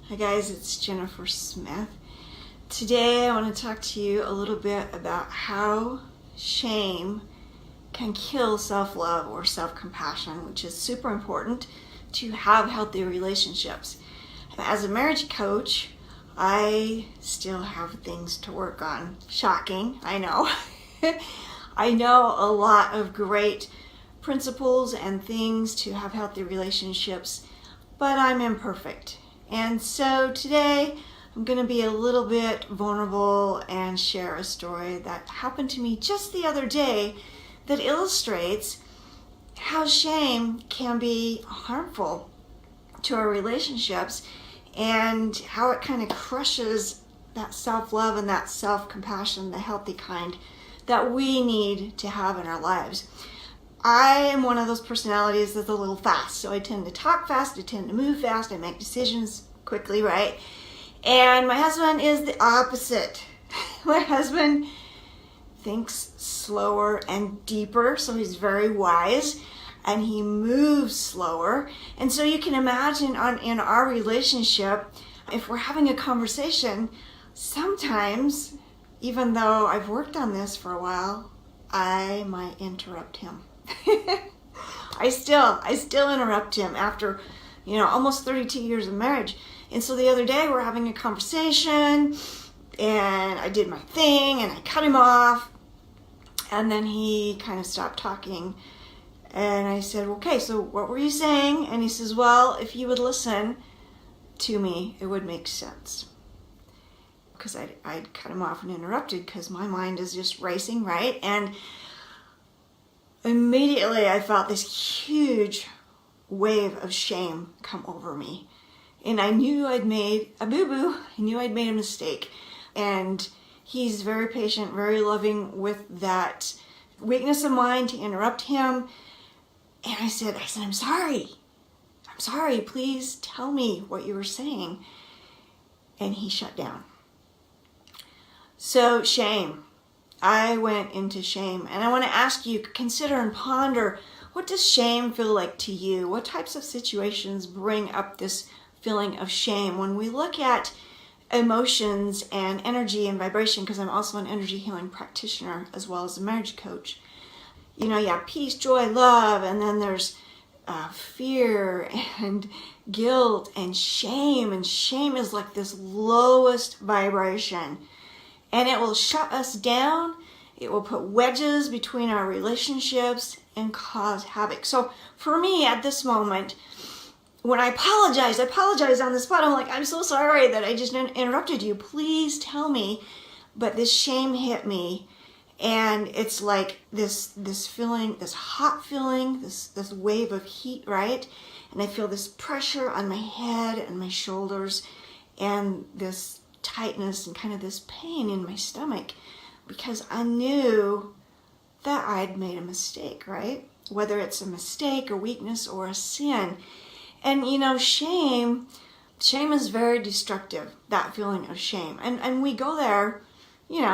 Hi guys, it's Jennifer Smith. Today I want to talk to you a little bit about how shame can kill self-love or self-compassion, which is super important to have healthy relationships. As a marriage coach, I still have things to work on. Shocking, I know. I know a lot of great principles and things to have healthy relationships, but I'm imperfect. And so today I'm going to be a little bit vulnerable and share a story that happened to me just the other day that illustrates how shame can be harmful to our relationships and how it kind of crushes that self-love and that self-compassion, the healthy kind that we need to have in our lives. I am one of those personalities that's a little fast, so I tend to talk fast, I tend to move fast, I make decisions quickly, right? And my husband is the opposite. My husband thinks slower and deeper, so he's very wise, and he moves slower. And so you can imagine in our relationship, if we're having a conversation, sometimes, even though I've worked on this for a while, I might interrupt him. I still interrupt him after, almost 32 years of marriage. And so the other day we're having a conversation and I did my thing and I cut him off, and then he kind of stopped talking and I said, okay, so what were you saying? And he says, well, if you would listen to me, it would make sense. Because I'd cut him off and interrupted because my mind is just racing, right? And immediately I felt this huge wave of shame come over me. And I knew I'd made a boo-boo. I knew I'd made a mistake. And he's very patient, very loving with that weakness of mine to interrupt him. And I said, I'm sorry. I'm sorry. Please tell me what you were saying. And he shut down. So shame. I went into shame, and I want to ask you, consider and ponder, what does shame feel like to you? What types of situations bring up this feeling of shame? When we look at emotions and energy and vibration, because I'm also an energy healing practitioner as well as a marriage coach, you have peace, joy, love, and then there's fear and guilt and shame shame is like this lowest vibration. And it will shut us down. It will put wedges between our relationships and cause havoc. So for me at this moment, when I apologize on the spot. I'm like, I'm so sorry that I just interrupted you. Please tell me. But this shame hit me. And it's like this feeling, this hot feeling, this wave of heat, right? And I feel this pressure on my head and my shoulders and this tightness and kind of this pain in my stomach because I knew that I'd made a mistake, right? Whether it's a mistake, a weakness, or a sin. And shame is very destructive, that feeling of shame. And we go there,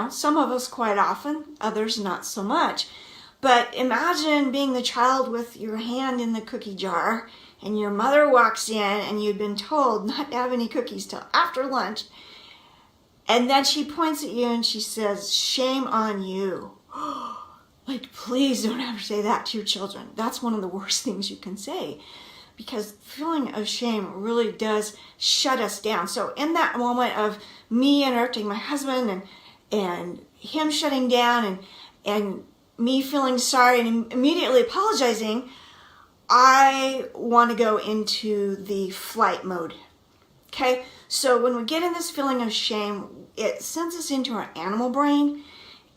some of us quite often, others not so much. But imagine being the child with your hand in the cookie jar and your mother walks in and you'd been told not to have any cookies till after lunch. And then she points at you and she says, shame on you. Like, please don't ever say that to your children. That's one of the worst things you can say because feeling of shame really does shut us down. So in that moment of me interrupting my husband and him shutting down and me feeling sorry and immediately apologizing, I want to go into the flight mode. Okay, so when we get in this feeling of shame, it sends us into our animal brain,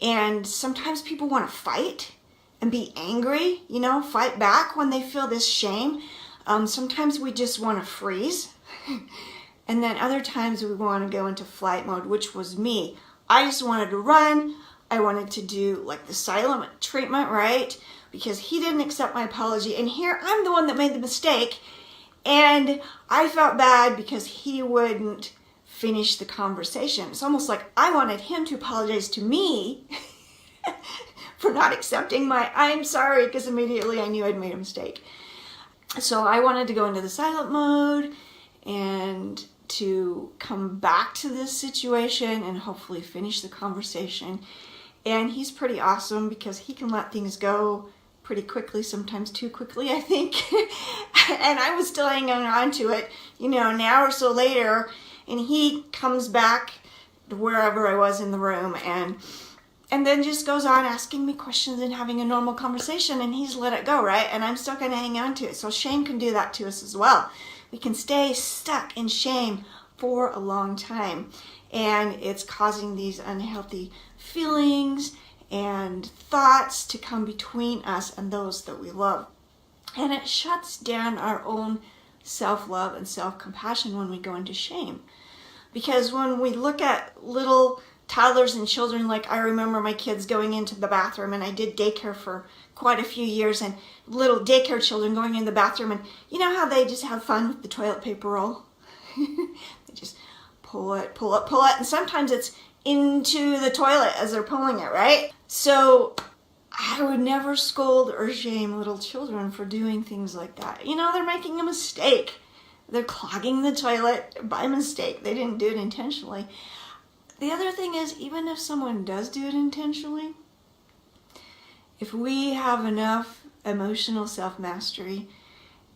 and sometimes people want to fight and be angry, fight back when they feel this shame. Sometimes we just want to freeze, and then other times we want to go into flight mode, which was me. I just wanted to run. I wanted to do like the silent treatment, right? Because he didn't accept my apology, and here I'm the one that made the mistake. And I felt bad because he wouldn't finish the conversation. It's almost like I wanted him to apologize to me for not accepting my I'm sorry, because immediately I knew I'd made a mistake. So I wanted to go into the silent mode and to come back to this situation and hopefully finish the conversation. And he's pretty awesome because he can let things go pretty quickly, sometimes too quickly, I think. And I was still hanging on to it, an hour or so later, and he comes back to wherever I was in the room and then just goes on asking me questions and having a normal conversation, and he's let it go, right? And I'm still going to hang on to it. So shame can do that to us as well. We can stay stuck in shame for a long time, and it's causing these unhealthy feelings and thoughts to come between us and those that we love. And it shuts down our own self-love and self-compassion when we go into shame. Because when we look at little toddlers and children, like I remember my kids going into the bathroom, and I did daycare for quite a few years, and little daycare children going in the bathroom, and you know how they just have fun with the toilet paper roll? They just pull it, and sometimes it's into the toilet as they're pulling it, right? So I would never scold or shame little children for doing things like that. They're making a mistake. They're clogging the toilet by mistake. They didn't do it intentionally. The other thing is, even if someone does do it intentionally, if we have enough emotional self-mastery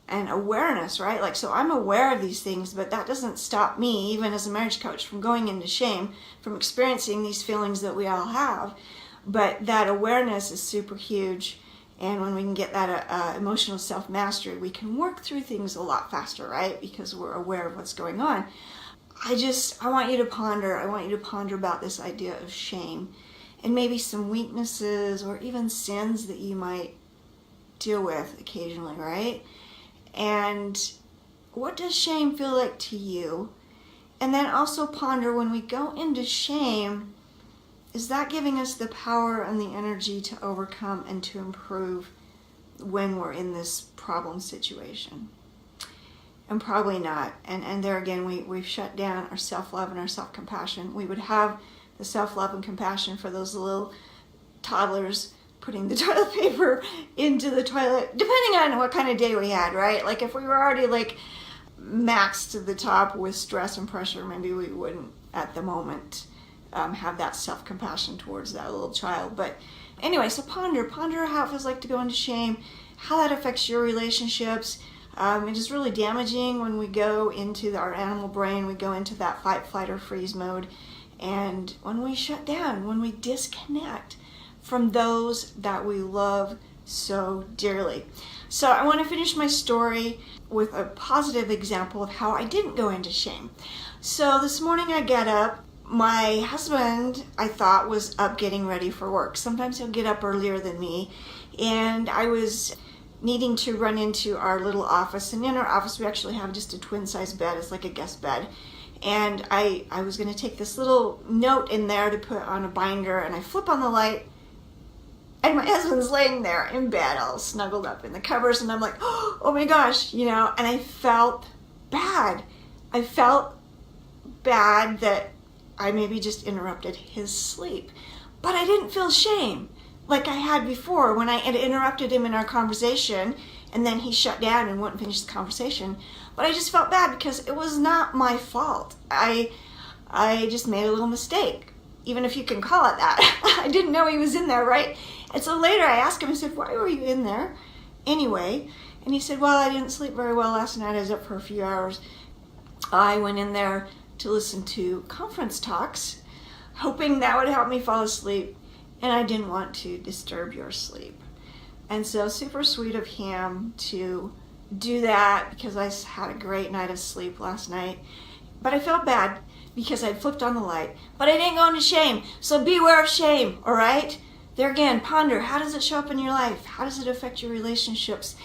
and awareness, right? So I'm aware of these things, but that doesn't stop me, even as a marriage coach, from going into shame, from experiencing these feelings that we all have. But that awareness is super huge. And when we can get that emotional self-mastery, we can work through things a lot faster, right? Because we're aware of what's going on. I want you to ponder. I want you to ponder about this idea of shame and maybe some weaknesses or even sins that you might deal with occasionally, right? And what does shame feel like to you? And then also ponder, when we go into shame, is that giving us the power and the energy to overcome and to improve when we're in this problem situation? And probably not. And there again, we've shut down our self-love and our self-compassion. We would have the self-love and compassion for those little toddlers putting the toilet paper into the toilet, depending on what kind of day we had, right? Like if we were already maxed to the top with stress and pressure, maybe we wouldn't at the moment have that self-compassion towards that little child. But anyway, so ponder how it feels like to go into shame, how that affects your relationships. It is really damaging when we go into our animal brain, we go into that fight, flight, or freeze mode. And when we shut down, when we disconnect from those that we love so dearly. So I want to finish my story with a positive example of how I didn't go into shame. So this morning I got up. My husband, I thought, was up getting ready for work. Sometimes he'll get up earlier than me. And I was needing to run into our little office. And in our office, we actually have just a twin-size bed. It's like a guest bed. And I was going to take this little note in there to put on a binder. And I flip on the light. And my husband's laying there in bed, all snuggled up in the covers. And I'm like, oh my gosh, And I felt bad. I felt bad that I maybe just interrupted his sleep. But I didn't feel shame like I had before when I had interrupted him in our conversation and then he shut down and wouldn't finish the conversation. But I just felt bad because it was not my fault. I just made a little mistake, even if you can call it that. I didn't know he was in there, right? And so later I asked him, I said, why were you in there anyway? And he said, well, I didn't sleep very well last night. I was up for a few hours. I went in there to listen to conference talks, hoping that would help me fall asleep, and I didn't want to disturb your sleep. And so super sweet of him to do that because I had a great night of sleep last night. But I felt bad because I'd flipped on the light. But I didn't go into shame. So beware of shame, all right? There again, ponder, how does it show up in your life? How does it affect your relationships?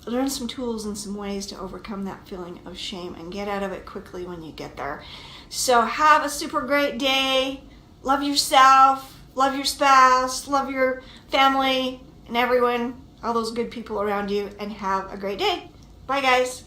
Learn some tools and some ways to overcome that feeling of shame and get out of it quickly when you get there. So have a super great day. Love yourself, love your spouse, love your family and everyone, all those good people around you, and have a great day. Bye, guys.